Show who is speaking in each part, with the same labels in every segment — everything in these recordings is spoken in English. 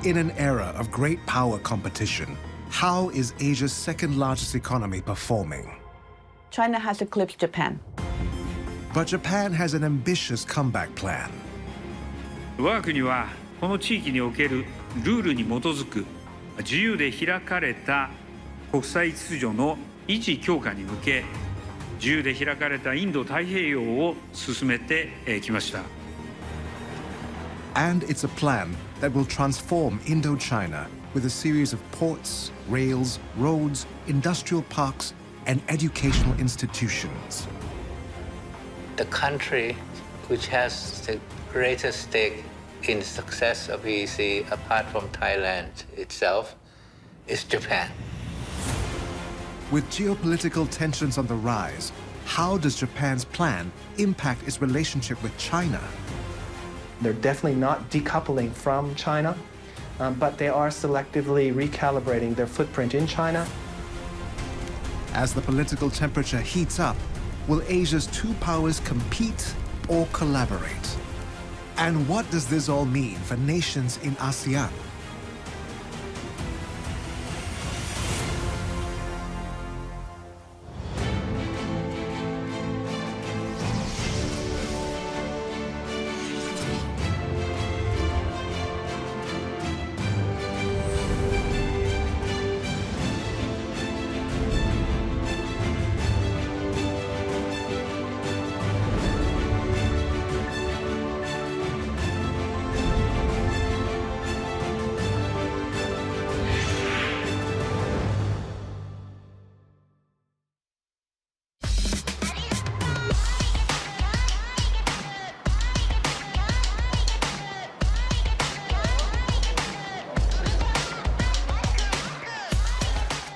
Speaker 1: In an era of great power competition, how is Asia's second-largest economy performing?
Speaker 2: China has eclipsed Japan.
Speaker 1: But Japan has an ambitious comeback plan.
Speaker 3: 我が国はこの地域におけるルールに基づく自由で開かれた国際秩序の維持強化に向け、自由で開かれたインド太平洋を進めてきました。
Speaker 1: And it's a plan that will transform Indochina with a series of ports, rails, roads, industrial parks, and educational institutions.
Speaker 4: The country which has the greatest stake in the success of EEC, apart from Thailand itself, is Japan.
Speaker 1: With geopolitical tensions on the rise, how does Japan's plan impact its relationship with China?
Speaker 5: They're definitely not decoupling from China, but they are selectively recalibrating their footprint in China.
Speaker 1: As the political temperature heats up, will Asia's two powers compete or collaborate? And what does this all mean for nations in ASEAN?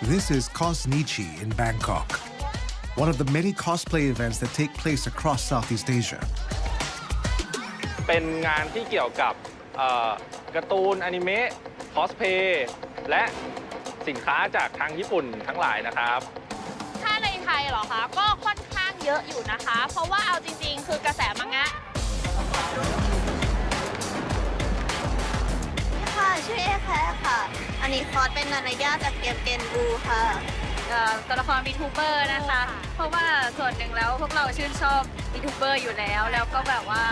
Speaker 1: This is Cosnichi in Bangkok, one of the many cosplay events that take place across Southeast Asia.
Speaker 6: เป็นงานที่เกี่ยวกับการ์ตูนอนิเมะคอสเพย์และสินค้าจากทางญี่ปุ่นทั้งหลายนะครับ
Speaker 7: ถ้าในไทยเหรอคะก็ค่อนข้างเยอะอยู่นะคะเพราะว่าเอาจริงๆคือกระแสมังงะ
Speaker 8: ค่ะชื่อเอแคร์ค่ะอันนี้คอสเป็นนานายาจากเกมเกนบูค่ะ
Speaker 7: ตัวละครวีทูเบอร์นะคะเพราะว่าส่วนหนึ่งแล้วพวกเราชื่นชอบวีทูเบอร์อยู่แล้วก็แบบว่า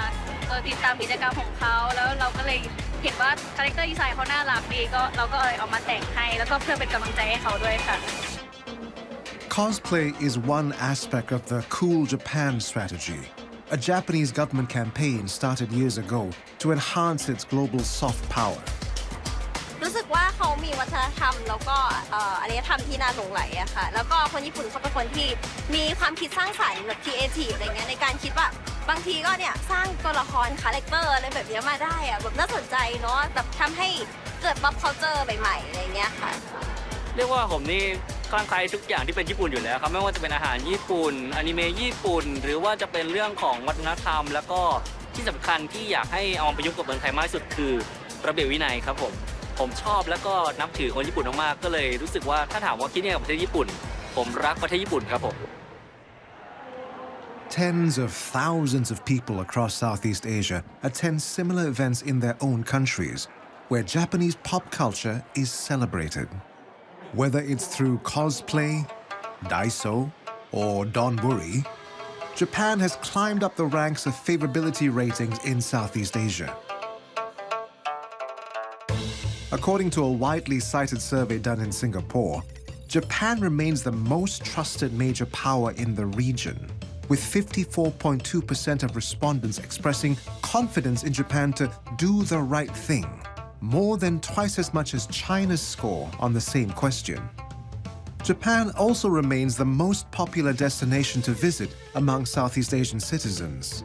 Speaker 7: ติดตามกิจกรรมของเขาแล้วเราก็เลยเห็นว่าคาแรคเตอร์ดีไซน์เขาน่ารักดีก็เราก็เอามาแต่งให้แล้วก็เพื่อเป็นกำลังใจให้เขาด้วยค่ะ
Speaker 1: Cosplay is one aspect of the Cool Japan strategy, a Japanese government campaign started years ago to enhance its global soft power.
Speaker 8: รู้สึกว่าเขามีวัฒนธรรมแล้วก็อารยธรรมที่น่าหลงใหลอะค่ะแล้วก็คนญี่ปุ่นเขาเป็นคนที่มีความคิดสร้างสรรค์แบบ creative อะไรเงี้ยในการคิดว่าบางทีก็เนี่ยสร้างตัวละครคาแรคเตอร์อะไรแบบนี้มาได้อะแบบน่าสนใจเนาะแบบทำให้เกิด pop culture ใหม่ๆอะไรเงี้ยค่ะ
Speaker 6: เรียกว่าผมนี่คลั่งไคล้ทุกอย่างที่เป็นญี่ปุ่นอยู่แล้วครับไม่ว่าจะเป็นอาหารญี่ปุ่นอนิเมะญี่ปุ่นหรือว่าจะเป็นเรื่องของวัฒนธรรมแล้วก็ที่สำคัญที่อยากให้เอามาประยุกต์กับเมืองไทยมากที่สุดคือระเบียบวินัยครับผมชอบแล้วก็นับถือคนญี่ปุ่นมากๆก็เลยรู้สึกว่าถ้าถามว่าคิดยังไงกับประเทศญี่ปุ่นผมรักประเทศญี่ปุ่นครับผม
Speaker 1: Tens of thousands of people across Southeast Asia attend similar events in their own countries, where Japanese pop culture is celebrated. Whether it's through cosplay, daiso, or donburi, Japan has climbed up the ranks of favorability ratings in Southeast Asia. According to a widely cited survey done in Singapore, Japan remains the most trusted major power in the region, with 54.2% of respondents expressing confidence in Japan to do the right thing, more than twice as much as China's score on the same question. Japan also remains the most popular destination to visit among Southeast Asian citizens.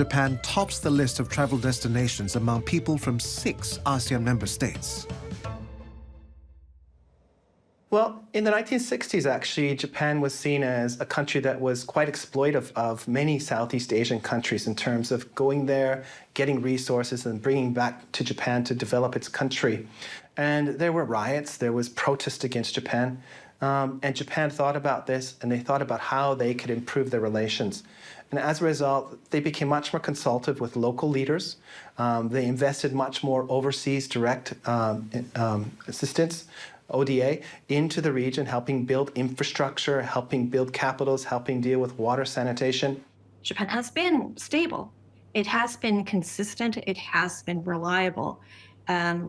Speaker 1: Japan tops the list of travel destinations among people from 6 ASEAN member states.
Speaker 5: Well, in the 1960s, actually, Japan was seen as a country that was quite exploitive of many Southeast Asian countries in terms of going there, getting resources, and bringing back to Japan to develop its country. And there were riots, there was protest against Japan. And Japan thought about this, and they thought about how they could improve their relations. And as a result, they became much more consultative with local leaders. They invested much more overseas direct assistance, ODA, into the region, helping build infrastructure, helping build capitals, helping deal with water sanitation.
Speaker 9: Japan has been stable. It has been consistent. It has been reliable.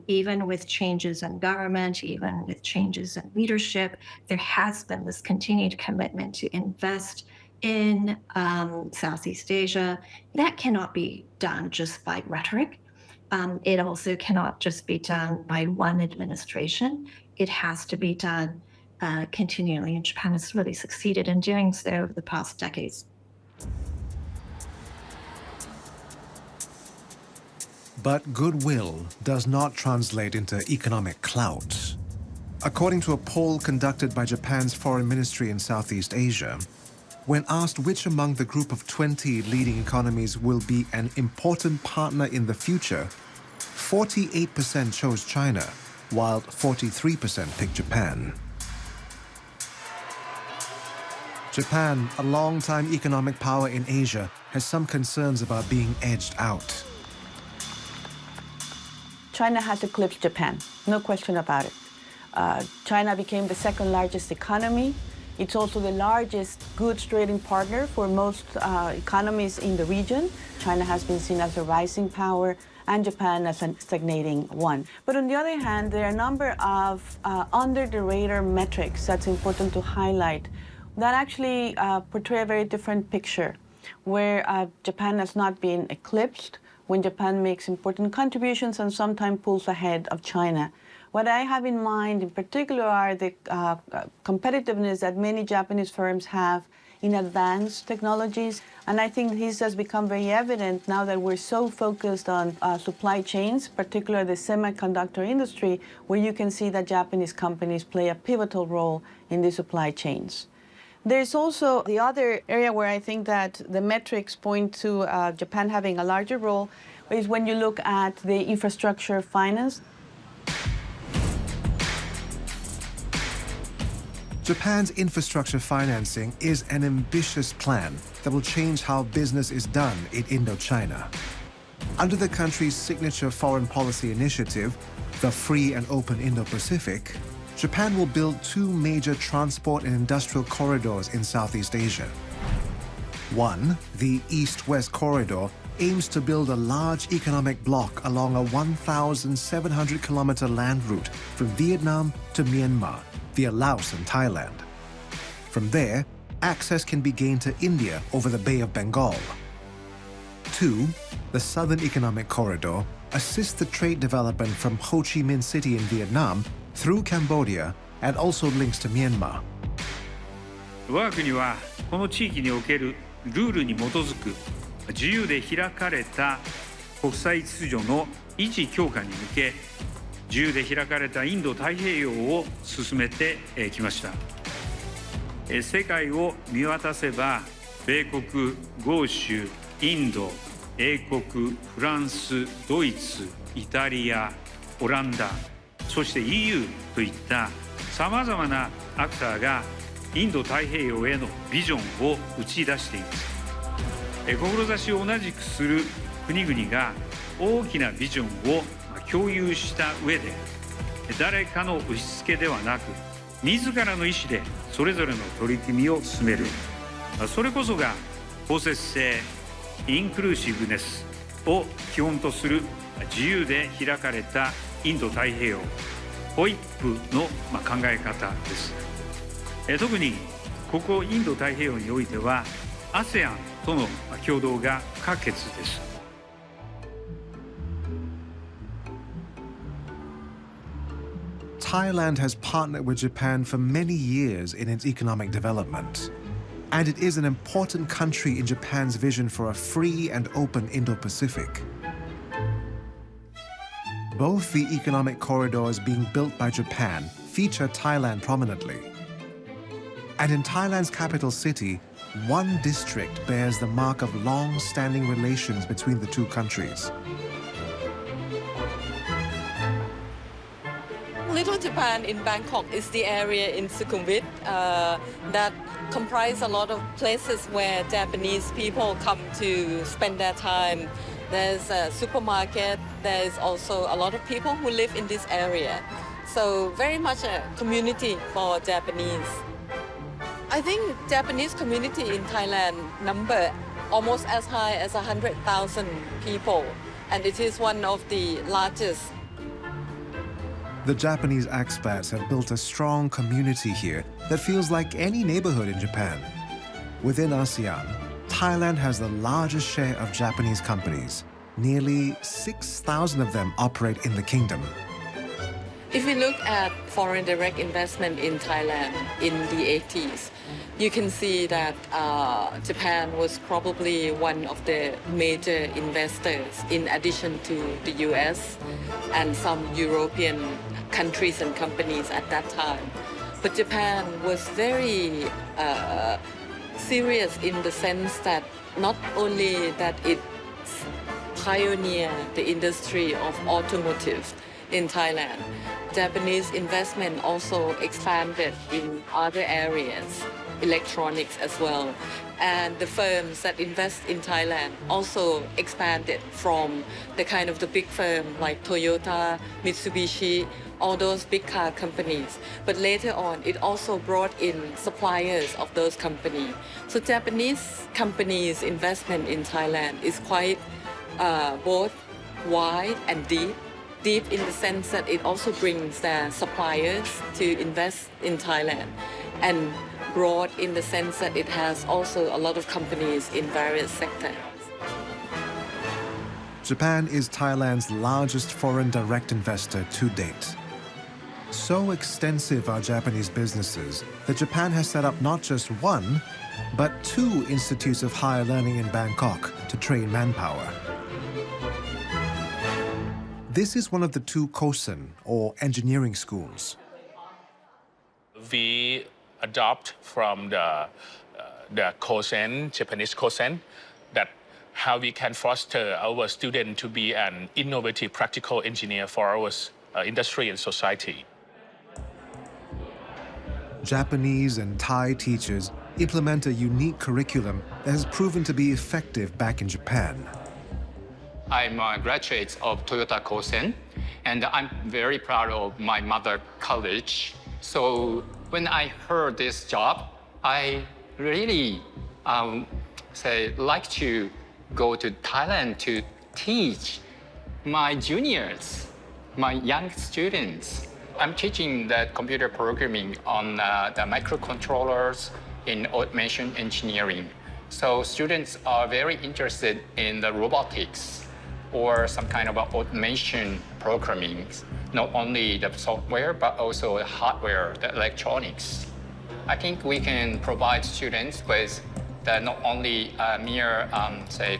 Speaker 9: Even with changes in government, even with changes in leadership, there has been this continued commitment to invest in Southeast Asia. That cannot be done just by rhetoric. It also cannot just be done by one administration. It has to be done continually, and Japan has really succeeded in doing so over the past decades.
Speaker 1: But goodwill does not translate into economic clout. According to a poll conducted by Japan's Foreign Ministry in Southeast Asia, when asked which among the group of 20 leading economies will be an important partner in the future, 48% chose China, while 43% picked Japan. Japan, a long-time economic power in Asia, has some concerns about being edged out.
Speaker 2: China has eclipsed Japan, no question about it. China became the second largest economy. It's also the largest goods trading partner for most economies in the region. China has been seen as a rising power and Japan as a stagnating one. But on the other hand, there are a number of under-the-radar metrics that's important to highlight that actually portray a very different picture, where Japan has not been eclipsed, when Japan makes important contributions and sometimes pulls ahead of China. What I have in mind in particular are the competitiveness that many Japanese firms have in advanced technologies. And I think this has become very evident now that we're so focused on supply chains, particularly the semiconductor industry, where you can see that Japanese companies play a pivotal role in the supply chains. There's also the other area where I think that the metrics point to Japan having a larger role is when you look at the infrastructure finance.
Speaker 1: Japan's infrastructure financing is an ambitious plan that will change how business is done in Indochina. Under the country's signature foreign policy initiative, the Free and Open Indo-Pacific, Japan will build two major transport and industrial corridors in Southeast Asia. One, the East-West Corridor, aims to build a large economic bloc along a 1,700-kilometer land route from Vietnam to Myanmar, via Laos and Thailand. From there, access can be gained to India over the Bay of Bengal. Two, the Southern Economic Corridor assists the trade development from Ho Chi Minh City in Vietnam through Cambodia and also links to Myanmar.
Speaker 3: 我が国はこの地域におけるルールに基づく自由で開かれた国際秩序の維持強化に向け、自由で開かれたインド太平洋を進めてきました。世界を見渡せば、米国、豪州、インド、英国、フランス、ドイツ、イタリア、オランダ、そして EU といったさまざまなアクターがインド太平洋へのビジョンを打ち出しています。志を同じくする国々が大きなビジョンを共有した上で、誰かの押し付けではなく、自らの意思でそれぞれの取り組みを進める。それこそが包節性、インクルーシブネスを基本とする自由で開かれたインド太平洋、OIP の考え方です。特にここインド太平洋においては ASEAN との共同が不可欠です。
Speaker 1: Thailand has partnered with Japan for many years in its economic development, and it is an important country in Japan's vision for a free and open Indo-Pacific. Both the economic corridors being built by Japan feature Thailand prominently. And in Thailand's capital city, one district bears the mark of long-standing relations between the two countries.
Speaker 10: Little Japan in Bangkok is the area in Sukhumvit that comprise a lot of places where Japanese people come to spend their time. There's a supermarket, there's also a lot of people who live in this area. So very much a community for Japanese. I think Japanese community in Thailand number almost as high as 100,000 people, and it is one of the largest.
Speaker 1: The Japanese expats have built a strong community here that feels like any neighborhood in Japan. Within ASEAN, Thailand has the largest share of Japanese companies. Nearly 6,000 of them operate in the kingdom.
Speaker 10: If we look at foreign direct investment in Thailand in the 80s, you can see that Japan was probably one of the major investors in addition to the US and some European countries and companies at that time. But Japan was very serious in the sense that not only that it pioneered the industry of automotive in Thailand, Japanese investment also expanded in other areas, electronics as well. And the firms that invest in Thailand also expanded from the kind of the big firm like Toyota, Mitsubishi, all those big car companies. But later on, it also brought in suppliers of those companies. So Japanese companies' investment in Thailand is quite both wide and deep. Deep in the sense that it also brings their suppliers to invest in Thailand, and broad in the sense that it has also a lot of companies in various sectors.
Speaker 1: Japan is Thailand's largest foreign direct investor to date. So extensive are Japanese businesses that Japan has set up not just one, but 2 institutes of higher learning in Bangkok to train manpower. This is one of the 2 Kosen, or engineering schools.
Speaker 11: We adopt from the Kosen, Japanese Kosen, that how we can foster our student to be an innovative practical engineer for our industry and society.
Speaker 1: Japanese and Thai teachers implement a unique curriculum that has proven to be effective back in Japan.
Speaker 12: I'm a graduate of Toyota Kosen, and I'm very proud of my mother college. So when I heard this job, I really like to go to Thailand to teach my juniors, my young students. I'm teaching the computer programming on the microcontrollers in automation engineering. So students are very interested in the robotics or some kind of automation programming, not only the software, but also the hardware, the electronics. I think we can provide students with not only mere,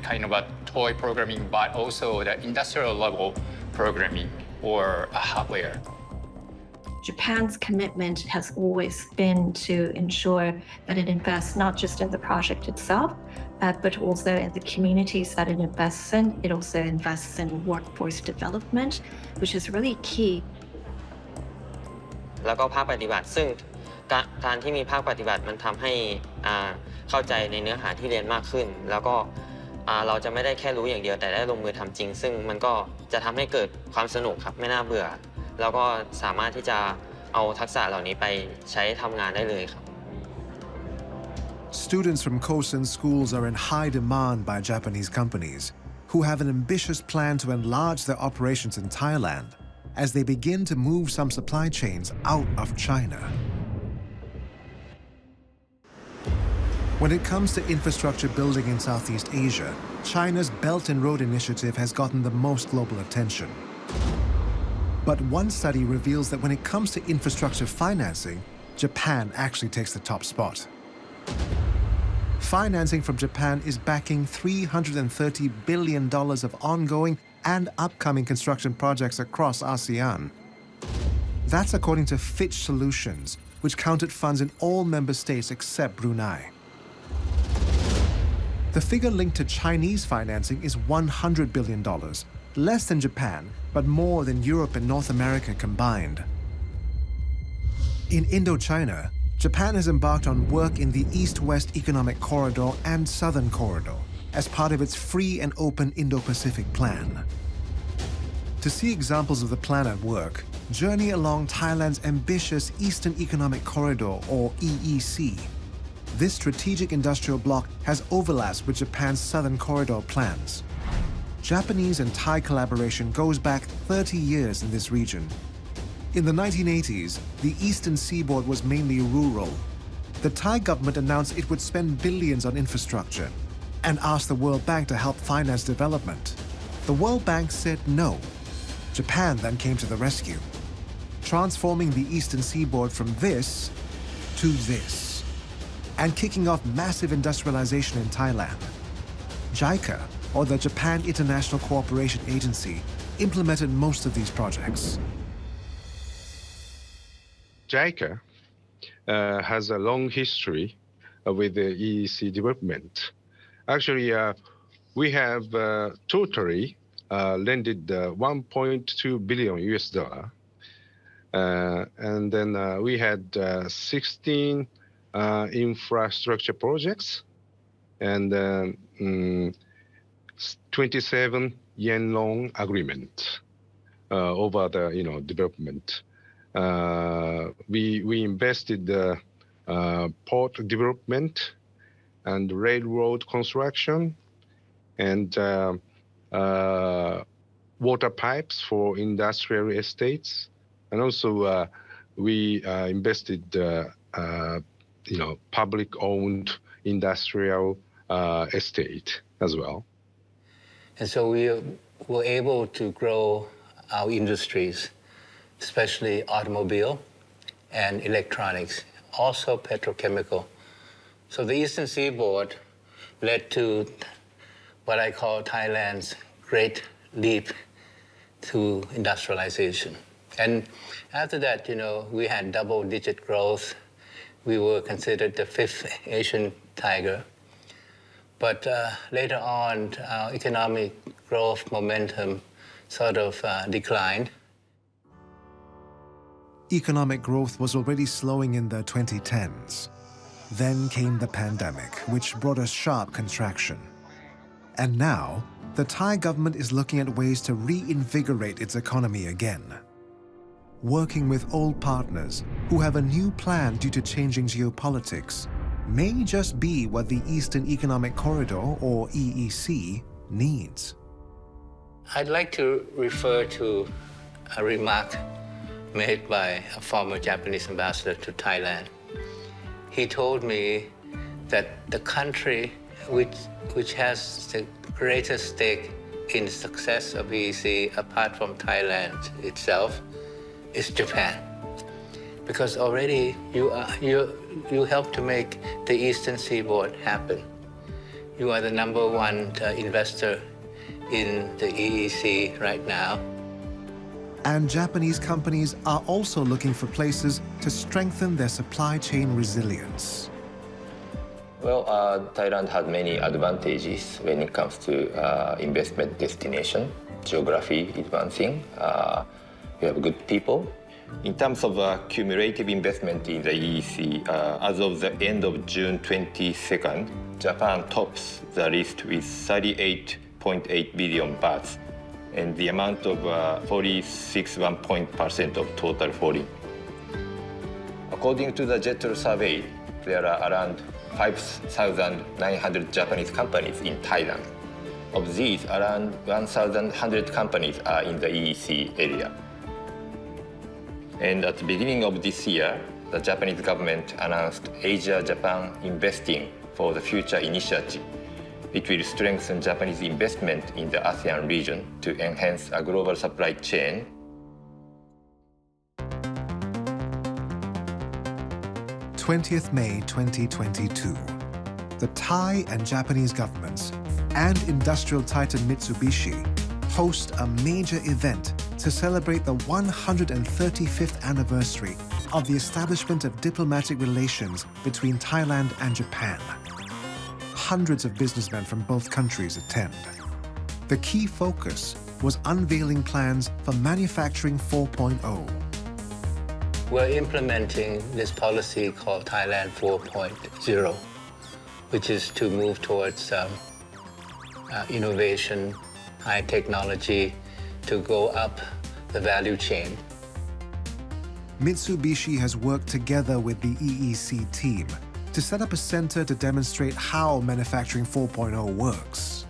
Speaker 12: kind of a toy programming, but also the industrial level programming or hardware.
Speaker 9: Japan's commitment has always been to ensure that it invests not just in the project itself, but also in the communities that it invests in. It also invests in workforce development, which is really key.
Speaker 13: แล้วก็ภาคปฏิบัติซึ่งการที่มีภาคปฏิบัติมันทำให้เข้าใจในเนื้อหาที่เรียนมากขึ้นแล้วก็เราจะไม่ได้แค่รู้อย่างเดียวแต่ได้ลงมือทำจริงซึ่งมันก็จะทำให้เกิดความสนุกครับไม่น่าเบื่อแล้วก็สามารถที่จะเอาทักษะเหล่านี้ไปใช้ทำงานได้เลยครับ
Speaker 1: Students from Kosen schools are in high demand by Japanese companies who have an ambitious plan to enlarge their operations in Thailand as they begin to move some supply chains out of China. When it comes to infrastructure building in Southeast Asia, China's Belt and Road Initiative has gotten the most global attention. But one study reveals that when it comes to infrastructure financing, Japan actually takes the top spot. Financing from Japan is backing $330 billion of ongoing and upcoming construction projects across ASEAN. That's according to Fitch Solutions, which counted funds in all member states except Brunei. The figure linked to Chinese financing is $100 billion, less than Japan, but more than Europe and North America combined. In Indochina, Japan has embarked on work in the East-West Economic Corridor and Southern Corridor as part of its free and open Indo-Pacific plan. To see examples of the plan at work, journey along Thailand's ambitious Eastern Economic Corridor, or EEC. This strategic industrial bloc has overlaps with Japan's Southern Corridor plans. Japanese and Thai collaboration goes back 30 years in this region. In the 1980s, the eastern seaboard was mainly rural. The Thai government announced it would spend billions on infrastructure and asked the World Bank to help finance development. The World Bank said no. Japan then came to the rescue, transforming the eastern seaboard from this to this, and kicking off massive industrialization in Thailand. JICA, or the Japan International Cooperation Agency, implemented most of these projects.
Speaker 14: JICA has a long history with the EEC development. Actually, we have totally lended 1.2 billion US dollar. And then we had 16 infrastructure projects and 27 yen loan agreement over the development. We invested port development and railroad construction and water pipes for industrial estates, and also we invested public-owned industrial estate as well.
Speaker 4: And so we were able to grow our industries, especially automobile and electronics, also petrochemical. So the Eastern Seaboard led to what I call Thailand's great leap to industrialization. And after that, we had double-digit growth. We were considered the fifth Asian tiger. But later on, our economic growth momentum sort of declined.
Speaker 1: Economic growth was already slowing in the 2010s. Then came the pandemic, which brought a sharp contraction. And now, the Thai government is looking at ways to reinvigorate its economy again. Working with old partners who have a new plan due to changing geopolitics may just be what the Eastern Economic Corridor, or EEC, needs.
Speaker 4: I'd like to refer to a remark made by a former Japanese ambassador to Thailand. He told me that the country which has the greatest stake in the success of EEC, apart from Thailand itself, is Japan. Because already you helped to make the Eastern Seaboard happen. You are the #1 investor in the EEC right now.
Speaker 1: And Japanese companies are also looking for places to strengthen their supply chain resilience.
Speaker 15: Well, Thailand has many advantages when it comes to investment destination. Geography is one thing. We have good people. In terms of cumulative investment in the EEC, as of the end of June 22nd, Japan tops the list with 38.8 billion bahts, and the amount of 46.1% of total volume. According to the JETRO survey, there are around 5,900 Japanese companies in Thailand. Of these, around 1,100 companies are in the EEC area. And at the beginning of this year, the Japanese government announced Asia-Japan Investing for the Future initiative. It will strengthen Japanese investment in the ASEAN region to enhance a global supply chain.
Speaker 1: May 2022. The Thai and Japanese governments and industrial titan Mitsubishi host a major event to celebrate the 135th anniversary of the establishment of diplomatic relations between Thailand and Japan. Hundreds of businessmen from both countries attend. The key focus was unveiling plans for Manufacturing 4.0.
Speaker 4: We're implementing this policy called Thailand 4.0, which is to move towards innovation, high technology, to go up the value chain.
Speaker 1: Mitsubishi has worked together with the EEC team to set up a center to demonstrate how Manufacturing 4.0 works.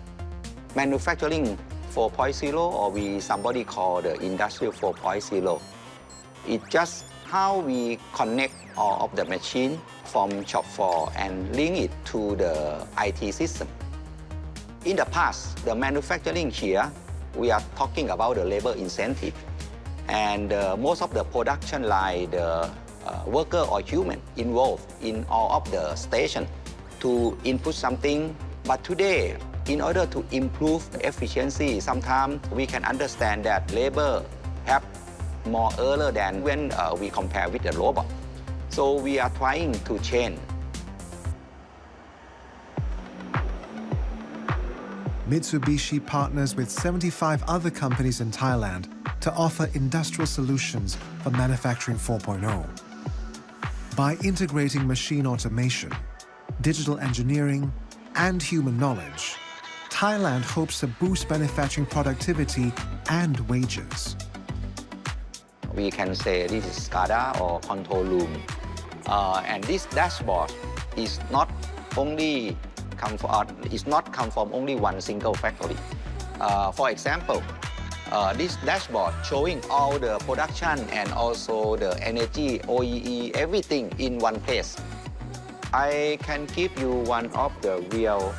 Speaker 16: Manufacturing 4.0, or somebody call the Industrial 4.0, it's just how we connect all of the machine from shop floor and link it to the IT system. In the past, the manufacturing here, we are talking about the labor incentive. And most of the production line, the worker or human involved in all of the station to input something. But today, in order to improve the efficiency, sometimes we can understand that labor have more error than when we compare with the robot. So we are trying to change.
Speaker 1: Mitsubishi partners with 75 other companies in Thailand to offer industrial solutions for Manufacturing 4.0. By integrating machine automation, digital engineering, and human knowledge, Thailand hopes to boost manufacturing productivity and wages.
Speaker 16: We can say this is SCADA or control room. And this dashboard is not only come from only one single factory. For example, this dashboard showing all the production and also the energy, OEE, everything in one place. I can give you one of the real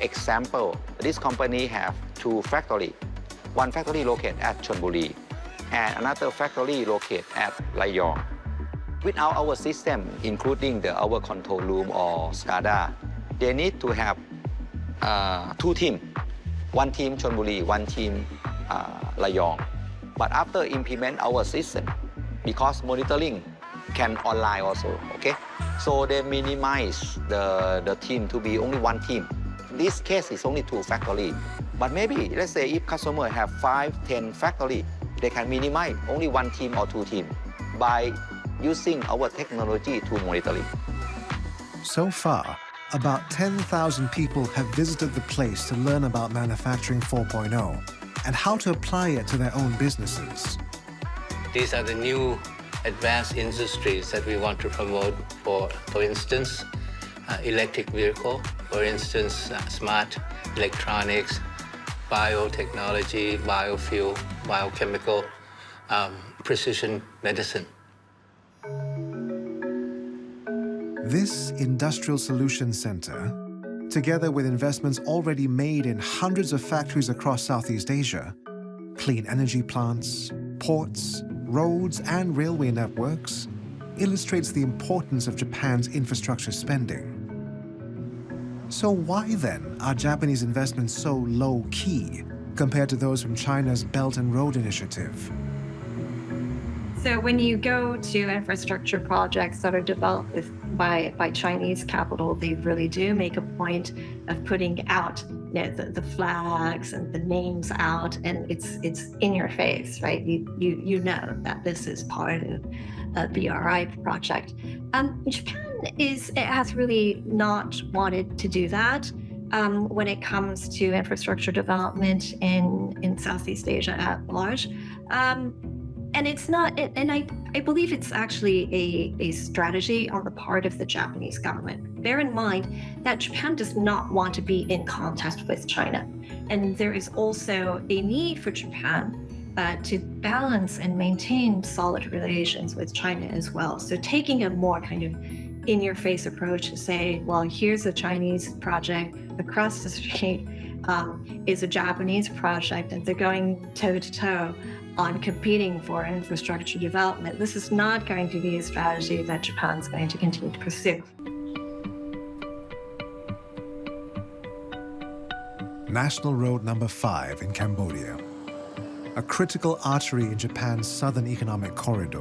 Speaker 16: example. This company have two factories. One factory located at Chonburi and another factory located at Rayong. Without our system, including our control room or SCADA, they need to have two teams. One team Chonburi, one team Rayong. But after implement our system, because monitoring can online also, okay? So they minimize the team to be only one team. This case is only two factory. But maybe, let's say if customer have 5, 10 factory, they can minimize only one team or two team by using our technology to monitoring.
Speaker 1: So far, about 10,000 people have visited the place to learn about Manufacturing 4.0 and how to apply it to their own businesses.
Speaker 4: These are the new advanced industries that we want to promote, for instance, electric vehicle, for instance, smart electronics, biotechnology, biofuel, biochemical, precision medicine.
Speaker 1: This Industrial Solutions Center, together with investments already made in hundreds of factories across Southeast Asia, clean energy plants, ports, roads, and railway networks, illustrates the importance of Japan's infrastructure spending. So why then are Japanese investments so low-key compared to those from China's Belt and Road Initiative?
Speaker 9: So when you go to infrastructure projects that are developed by Chinese capital, they really do make a point of putting out the flags and the names out, and it's in your face, right? You know that this is part of a BRI project. Japan has really not wanted to do that when it comes to infrastructure development in Southeast Asia at large. And it's not, and I believe it's actually a strategy on the part of the Japanese government. Bear in mind that Japan does not want to be in contest with China. And there is also a need for Japan to balance and maintain solid relations with China as well. So taking a more kind of in-your-face approach to say, well, here's a Chinese project, across the street is a Japanese project, and they're going toe-to-toe on competing for infrastructure development. This is not going to be a strategy that Japan's going to continue to pursue.
Speaker 1: National Road Number 5 in Cambodia, a critical artery in Japan's southern economic corridor.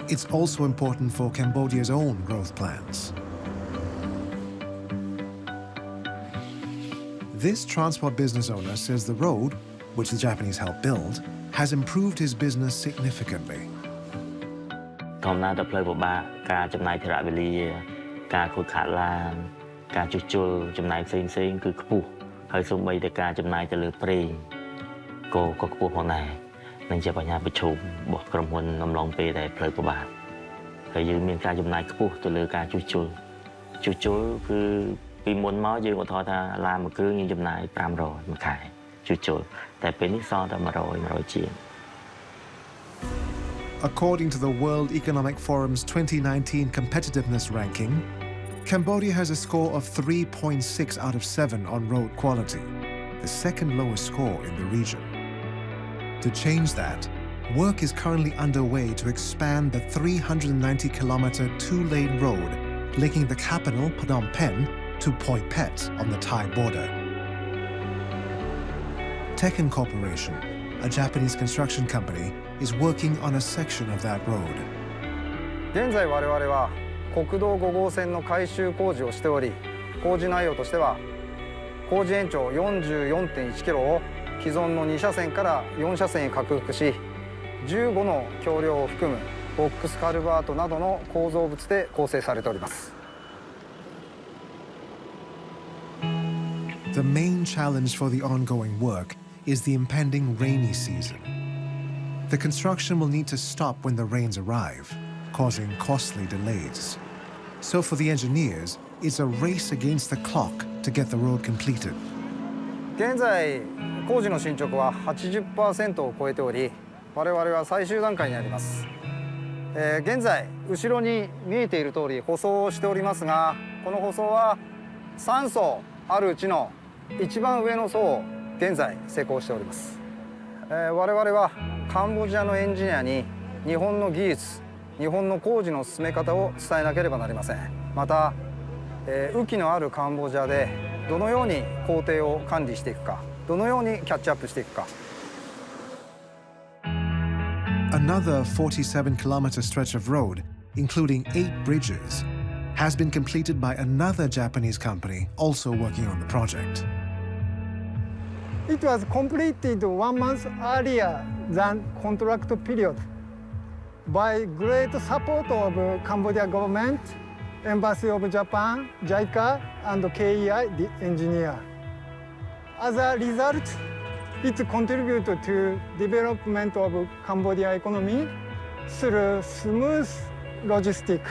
Speaker 1: It's also important for Cambodia's own growth plans. This transport business owner says the road, which the Japanese helped build, has improved his business significantly.
Speaker 13: ធម្មតាទៅផ្លូវពិបាកការចំណាយថវិកាវេលាការខូចខាតឡានការជួសជុលចំណាយផ្សេងៗគឺខ្ពស់ហើយសូម្បីតែការចំណាយទៅលើប្រេងក៏ខ្ពស់ផងដែរនឹងជាបញ្ហាប្រឈមរបស់ក្រុមហ៊ុនអំឡុងពេលដែលផ្លូវពិបាកហើយយើងមានការចំណាយខ្ពស់ទៅលើការជួសជុលគឺពីមុនមកយើងឧទាហរណ៍ថាឡានមួយគ្រឿងយើងចំណាយ500មួយខែជួសជុលតែពេលនេះសល់តែ100ជាង
Speaker 1: According to the World Economic Forum's 2019 competitiveness ranking, Cambodia has a score of 3.6 out of 7 on road quality, the second lowest score in the region. To change that, work is currently underway to expand the 390-kilometer two-lane road linking the capital, Phnom Penh, to Point Phet on the Thai border. Tekken Corporation, a Japanese construction company, is working on a section of that road.
Speaker 17: 現在我々は国道5号線の改修工事をしており、工事内容としては工事延長 44.1 キロを既存の2車線から4車線へ拡幅し、15の橋梁を含むボックスカルバートなどの構造物で構成されております。
Speaker 1: The main challenge for the ongoing work is the impending rainy season. The construction will need to stop when the rains arrive, causing costly delays. So for the engineers, it's a race against the clock to get the road completed.
Speaker 17: 現在工事の進捗は 80% を超えており、我々は最終段階にあります。現在後ろに見えている通り舗装をしておりますが、この舗装は3層あるうちの一番上の層を現在施工しております。我々はカンボジアのエンジニアに日本の技術、日本の工事の進め方を伝えなければなりません。また、雨季のあるカンボジアでどのように工程を管理していくか、どのようにキャッチアップしていくか。
Speaker 1: Another 47-kilometer stretch of road, including 8 bridges, has been completed by another Japanese company also working on the project.
Speaker 17: It was completed 1 month earlier than contract period by great support of Cambodia government, Embassy of Japan, JICA, and KEI, the engineer. As a result, it contributed to development of Cambodia economy through smooth logistics.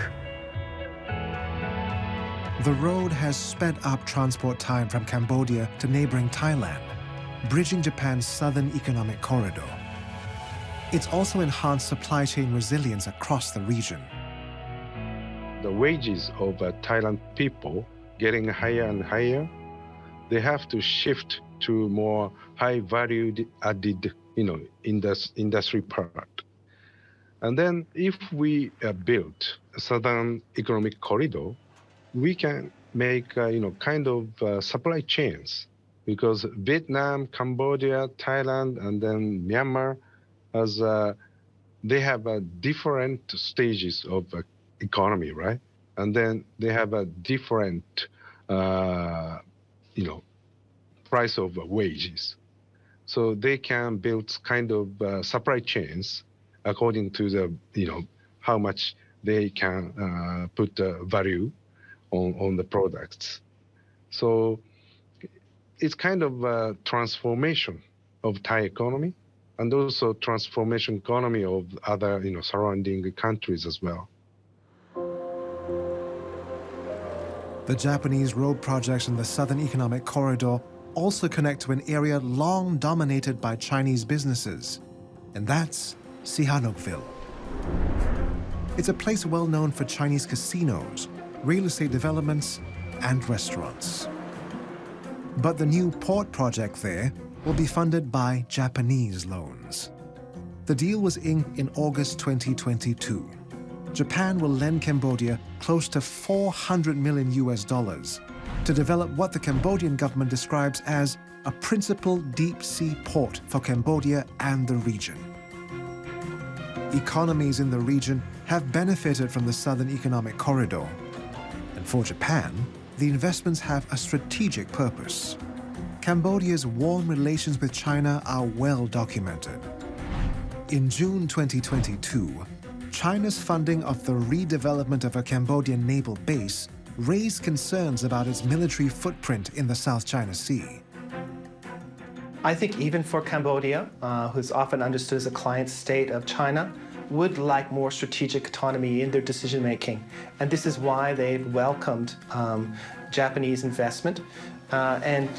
Speaker 1: The road has sped up transport time from Cambodia to neighboring Thailand, bridging Japan's southern economic corridor. It's also enhanced supply chain resilience across the region.
Speaker 14: The wages of Thailand people getting higher and higher. They have to shift to more high-value added, industry product. And then if we build a southern economic corridor, we can make, supply chains, because Vietnam, Cambodia, Thailand, and then Myanmar, they have different stages of economy, right? And then they have a different, price of wages. So they can build supply chains according to the, how much they can put value on the products. So it's kind of a transformation of Thai economy, and also transformation economy of other, surrounding countries as well.
Speaker 1: The Japanese road projects in the Southern Economic Corridor also connect to an area long dominated by Chinese businesses, and that's Sihanoukville. It's a place well known for Chinese casinos, real estate developments, and restaurants. But the new port project there will be funded by Japanese loans. The deal was inked in August 2022. Japan will lend Cambodia close to $400 million to develop what the Cambodian government describes as a principal deep-sea port for Cambodia and the region. Economies in the region have benefited from the Southern Economic Corridor. And for Japan, the investments have a strategic purpose. Cambodia's warm relations with China are well documented. In June 2022, China's funding of the redevelopment of a Cambodian naval base raised concerns about its military footprint in the South China Sea.
Speaker 5: I think even for Cambodia, who's often understood as a client state of China, would like more strategic autonomy in their decision-making. And this is why they've welcomed Japanese investment. And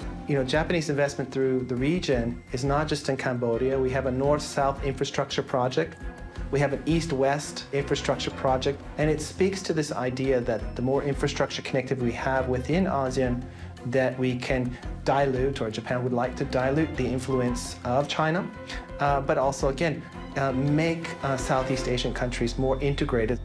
Speaker 5: Japanese investment through the region is not just in Cambodia. We have a north-south infrastructure project. We have an east-west infrastructure project. And it speaks to this idea that the more infrastructure connectivity we have within ASEAN, that we can dilute, or Japan would like to dilute, the influence of China, but also, again, make Southeast Asian countries more integrated.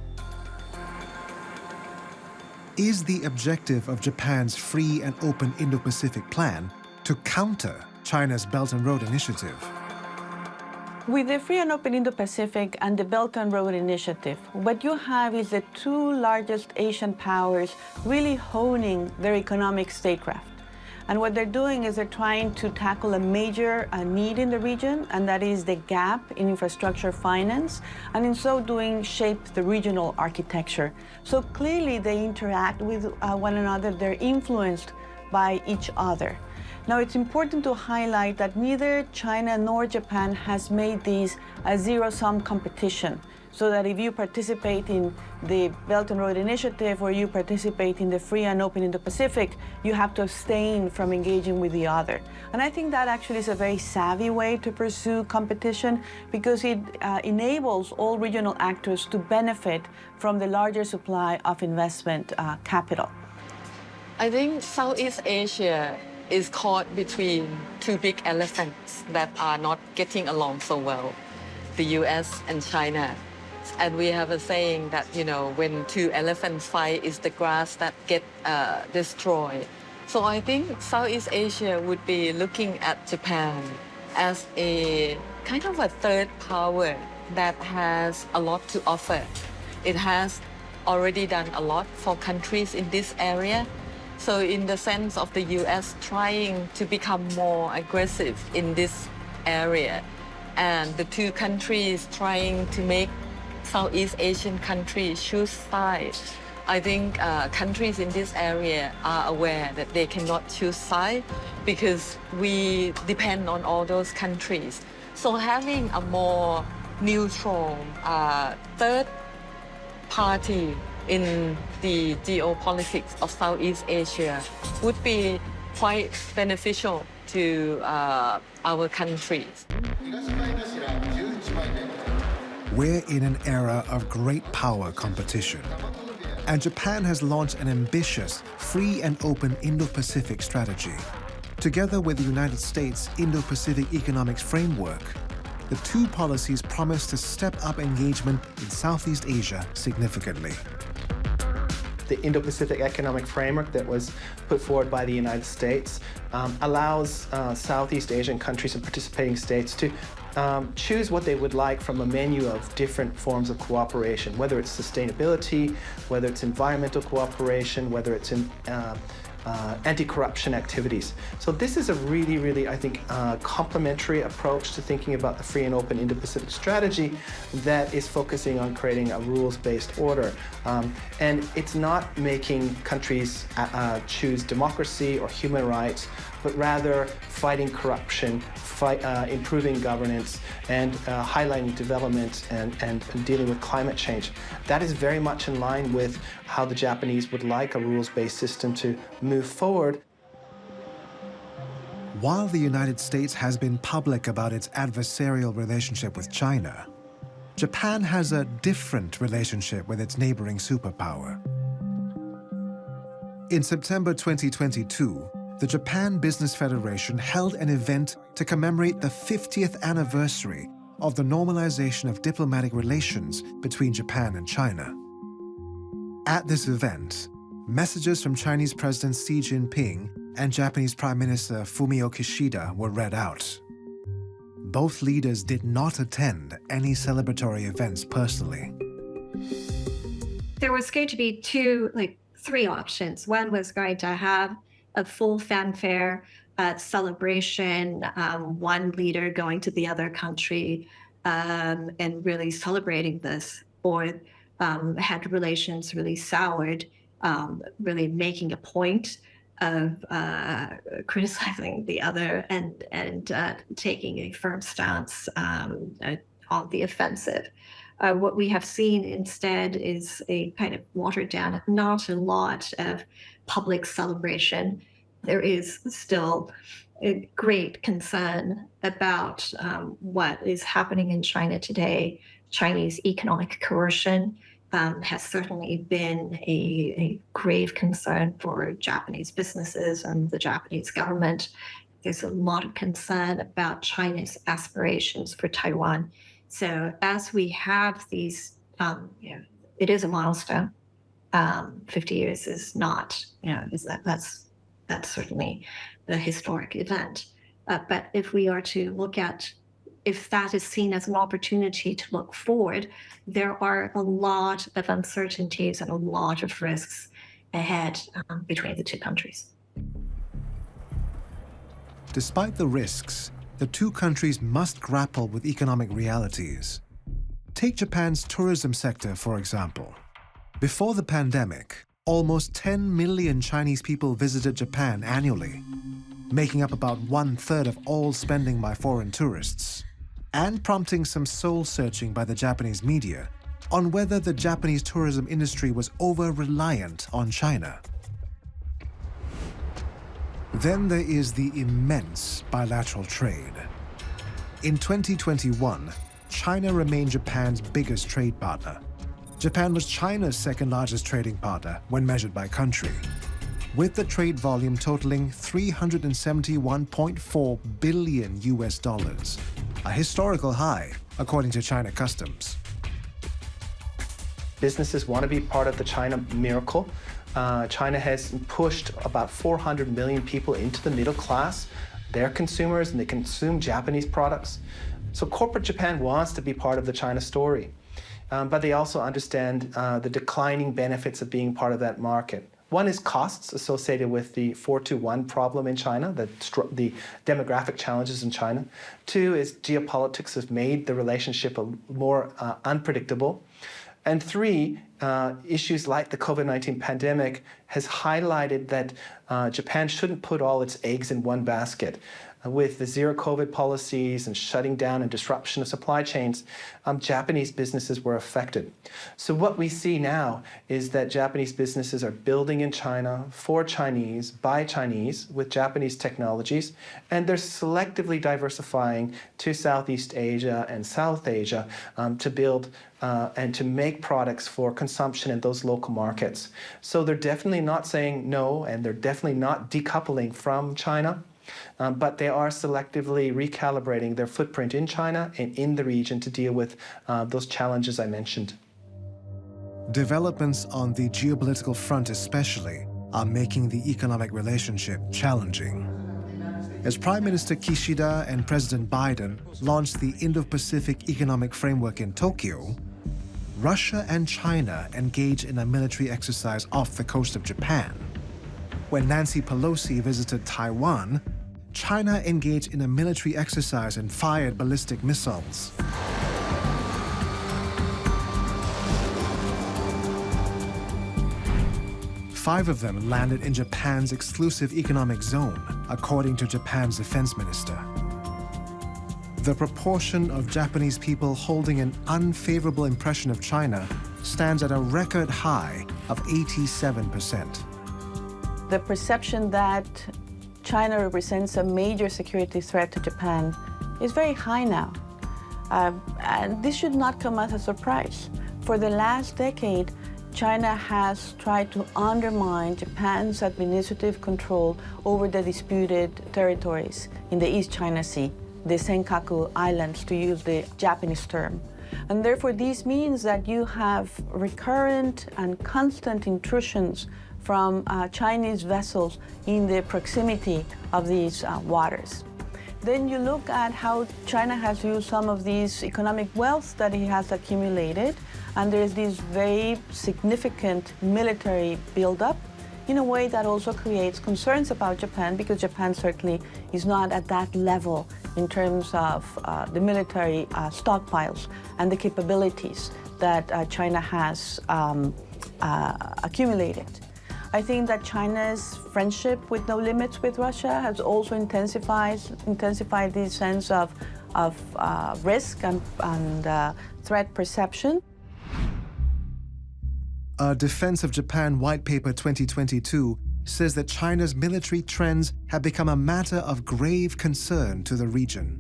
Speaker 1: Is the objective of Japan's free and open Indo-Pacific plan to counter China's Belt and Road Initiative?
Speaker 2: With the Free and Open Indo-Pacific and the Belt and Road Initiative, what you have is the two largest Asian powers really honing their economic statecraft. And what they're doing is they're trying to tackle a major need in the region, and that is the gap in infrastructure finance, and in so doing shape the regional architecture. So clearly they interact with one another, they're influenced by each other. Now, it's important to highlight that neither China nor Japan has made these a zero-sum competition, so that if you participate in the Belt and Road Initiative or you participate in the Free and Open Indo-Pacific, you have to abstain from engaging with the other. And I think that actually is a very savvy way to pursue competition, because it enables all regional actors to benefit from the larger supply of investment capital.
Speaker 10: I think Southeast Asia is caught between two big elephants that are not getting along so well, the US and China. And we have a saying that, when two elephants fight, it's the grass that get destroyed. So I think Southeast Asia would be looking at Japan as a kind of a third power that has a lot to offer. It has already done a lot for countries in this area. So in the sense of the US trying to become more aggressive in this area, and the two countries trying to make Southeast Asian countries choose sides, I think countries in this area are aware that they cannot choose sides because we depend on all those countries. So having a more neutral third party in the geopolitics of Southeast Asia would be quite beneficial to our countries.
Speaker 1: We're in an era of great power competition, and Japan has launched an ambitious, free and open Indo-Pacific strategy. Together with the United States Indo-Pacific Economics Framework, the two policies promise to step up engagement in Southeast Asia significantly.
Speaker 5: The Indo-Pacific Economic Framework that was put forward by the United States allows Southeast Asian countries and participating states to choose what they would like from a menu of different forms of cooperation, whether it's sustainability, whether it's environmental cooperation, whether it's in anti-corruption activities. So this is a really, I think, complementary approach to thinking about the free and open Indo-Pacific strategy that is focusing on creating a rules-based order. And it's not making countries choose democracy or human rights, but rather fighting corruption, improving governance, and highlighting development and dealing with climate change. That is very much in line with how the Japanese would like a rules-based system to move forward.
Speaker 1: While the United States has been public about its adversarial relationship with China, Japan has a different relationship with its neighboring superpower. In September 2022, the Japan Business Federation held an event to commemorate the 50th anniversary of the normalization of diplomatic relations between Japan and China. At this event, messages from Chinese President Xi Jinping and Japanese Prime Minister Fumio Kishida were read out. Both leaders did not attend any celebratory events personally.
Speaker 9: There was going to be three options. One was going to have a full fanfare celebration, one leader going to the other country and really celebrating this. or had relations really soured, really making a point of criticizing the other and taking a firm stance on the offensive. What we have seen instead is a kind of watered down, not a lot of public celebration. There is still a great concern about what is happening in China today. Chinese economic coercion has certainly been a grave concern for Japanese businesses and the Japanese government. There's a lot of concern about China's aspirations for Taiwan. So as we have these, it is a milestone. 50 years is not, that's certainly a historic event. But if we are to look at, if that is seen as an opportunity to look forward, there are a lot of uncertainties and a lot of risks ahead between the two countries.
Speaker 1: Despite the risks, the two countries must grapple with economic realities. Take Japan's tourism sector, for example. Before the pandemic, almost 10 million Chinese people visited Japan annually, making up about 1/3 of all spending by foreign tourists, and prompting some soul-searching by the Japanese media on whether the Japanese tourism industry was over-reliant on China. Then there is the immense bilateral trade. In 2021, China remained Japan's biggest trade partner. Japan was China's second-largest trading partner when measured by country, with the trade volume totaling $371.4 billion, a historical high, according to China Customs.
Speaker 5: Businesses want to be part of the China miracle. China has pushed about 400 million people into the middle class. They're consumers and they consume Japanese products. So corporate Japan wants to be part of the China story. But they also understand the declining benefits of being part of that market. One is costs associated with the 4-to-1 problem in China, the demographic challenges in China. Two is geopolitics have made the relationship more unpredictable. And three, issues like the COVID-19 pandemic has highlighted that Japan shouldn't put all its eggs in one basket. With the zero COVID policies and shutting down and disruption of supply chains, Japanese businesses were affected. So what we see now is that Japanese businesses are building in China for Chinese, by Chinese, with Japanese technologies, and they're selectively diversifying to Southeast Asia and South Asia to build and to make products for consumption in those local markets. So they're definitely not saying no, and they're definitely not decoupling from China. But they are selectively recalibrating their footprint in China and in the region to deal with those challenges I mentioned.
Speaker 1: Developments on the geopolitical front especially are making the economic relationship challenging. As Prime Minister Kishida and President Biden launched the Indo-Pacific Economic Framework in Tokyo, Russia and China engaged in a military exercise off the coast of Japan. When Nancy Pelosi visited Taiwan, China engaged in a military exercise and fired ballistic missiles. Five of them landed in Japan's exclusive economic zone, according to Japan's defense minister. The proportion of Japanese people holding an unfavorable impression of China stands at a record high of 87%.
Speaker 2: The perception that China represents a major security threat to Japan is very high now. And this should not come as a surprise. For the last decade, China has tried to undermine Japan's administrative control over the disputed territories in the East China Sea, the Senkaku Islands, to use the Japanese term. And therefore, this means that you have recurrent and constant intrusions from Chinese vessels in the proximity of these waters. Then you look at how China has used some of these economic wealth that it has accumulated, and there's this very significant military buildup in a way that also creates concerns about Japan, because Japan certainly is not at that level in terms of the military stockpiles and the capabilities that China has accumulated. I think that China's friendship with no limits with Russia has also intensified the sense of risk and threat perception.
Speaker 1: A Defense of Japan White Paper 2022 says that China's military trends have become a matter of grave concern to the region.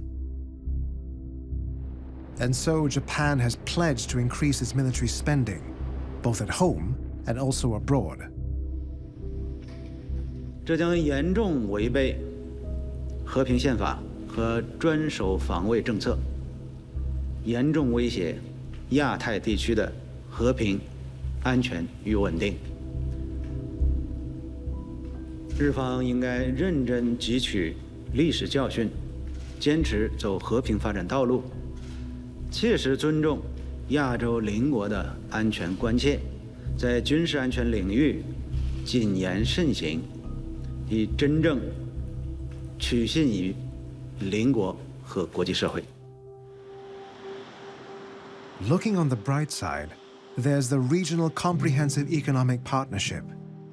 Speaker 1: And so Japan has pledged to increase its military spending, both at home and also abroad.
Speaker 18: 这将严重违背和平宪法和专守防卫政策，严重威胁亚太地区的和平、安全与稳定。日方应该认真汲取历史教训，坚持走和平发展道路，切实尊重亚洲邻国的安全关切，在军事安全领域谨言慎行。 以真正取信于邻国和国际社会。
Speaker 1: Looking on the bright side, there's the Regional Comprehensive Economic Partnership,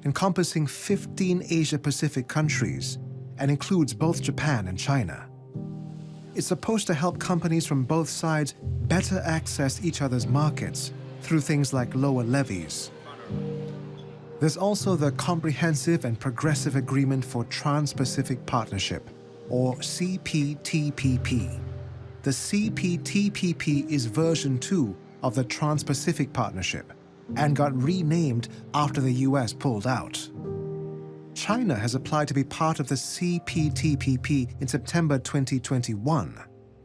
Speaker 1: encompassing 15 Asia-Pacific countries and includes both Japan and China. It's supposed to help companies from both sides better access each other's markets through things like lower levies. There's also the Comprehensive and Progressive Agreement for Trans-Pacific Partnership, or CPTPP. The CPTPP is version 2 of the Trans-Pacific Partnership and got renamed after the US pulled out. China has applied to be part of the CPTPP in September 2021,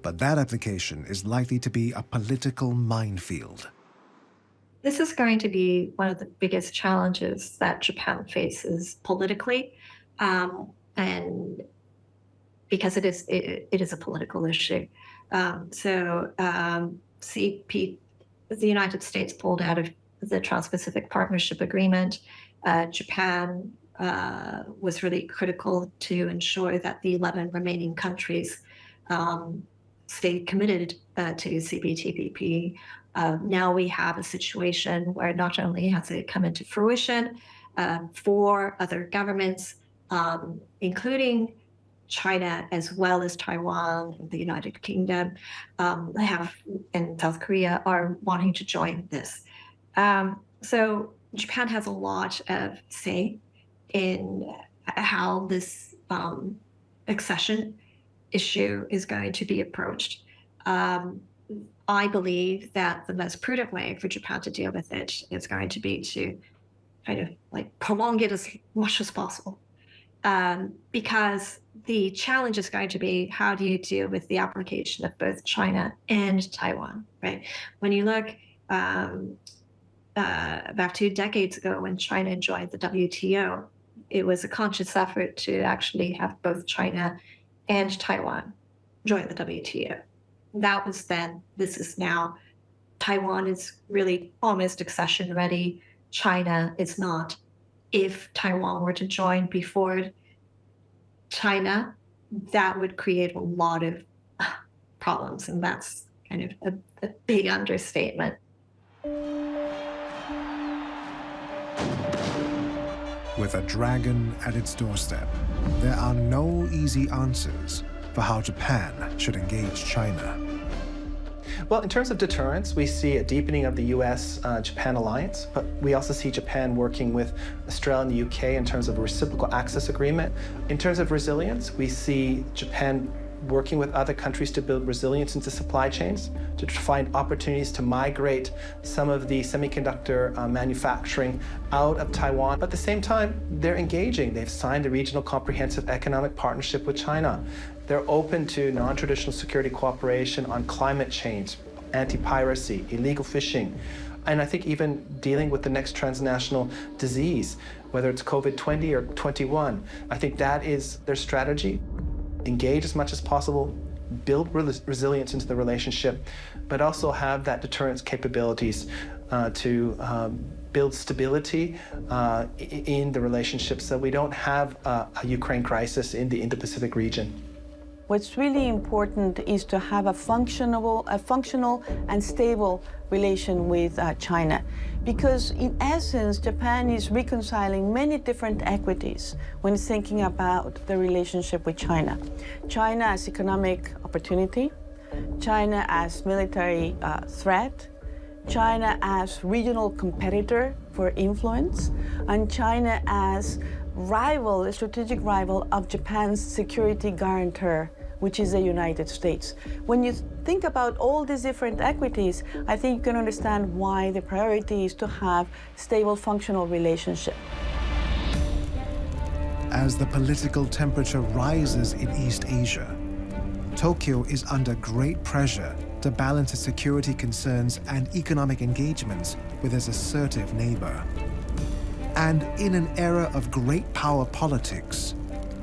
Speaker 1: but that application is likely to be a political minefield.
Speaker 9: This is going to be one of the biggest challenges that Japan faces politically, and because it is a political issue. The United States pulled out of the Trans-Pacific Partnership Agreement. Japan was really critical to ensure that the 11 remaining countries stayed committed to CPTPP. Now we have a situation where not only has it come into fruition, 4 other governments, including China as well as Taiwan, the United Kingdom, and South Korea are wanting to join this. So Japan has a lot of say in how this accession issue is going to be approached. I believe that the most prudent way for Japan to deal with it is going to be to kind of like prolong it as much as possible. Because the challenge is going to be, how do you deal with the application of both China and Taiwan, right? When you look back 2 decades ago when China joined the WTO, it was a conscious effort to actually have both China and Taiwan join the WTO. That was then. This is now. Taiwan is really almost accession ready. China is not. If Taiwan were to join before China, that would create a lot of problems, and that's kind of a big understatement.
Speaker 1: With a dragon at its doorstep, there are no easy answers for how Japan should engage China.
Speaker 5: Well, in terms of deterrence, we see a deepening of the US-Japan alliance, but we also see Japan working with Australia and the UK in terms of a reciprocal access agreement. In terms of resilience, we see Japan working with other countries to build resilience into supply chains, to find opportunities to migrate some of the semiconductor manufacturing out of Taiwan. But at the same time, they're engaging. They've signed the Regional Comprehensive Economic Partnership with China. They're open to non-traditional security cooperation on climate change, anti-piracy, illegal fishing, and I think even dealing with the next transnational disease, whether it's COVID-20 or 21. I think that is their strategy. Engage as much as possible, build resilience into the relationship, but also have that deterrence capabilities to build stability in the relationship so we don't have a Ukraine crisis in the Indo-Pacific region.
Speaker 2: What's really important is to have a functional and stable relation with China. Because in essence, Japan is reconciling many different equities when it's thinking about the relationship with China. China as economic opportunity, China as military threat, China as regional competitor for influence, and China as rival, a strategic rival of Japan's security guarantor, which is the United States. When you think about all these different equities, I think you can understand why the priority is to have stable, functional relationship.
Speaker 1: As the political temperature rises in East Asia, Tokyo is under great pressure to balance its security concerns and economic engagements with its assertive neighbor. And in an era of great power politics,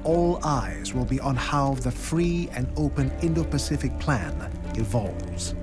Speaker 1: all eyes will be on how the free and open Indo-Pacific plan evolves.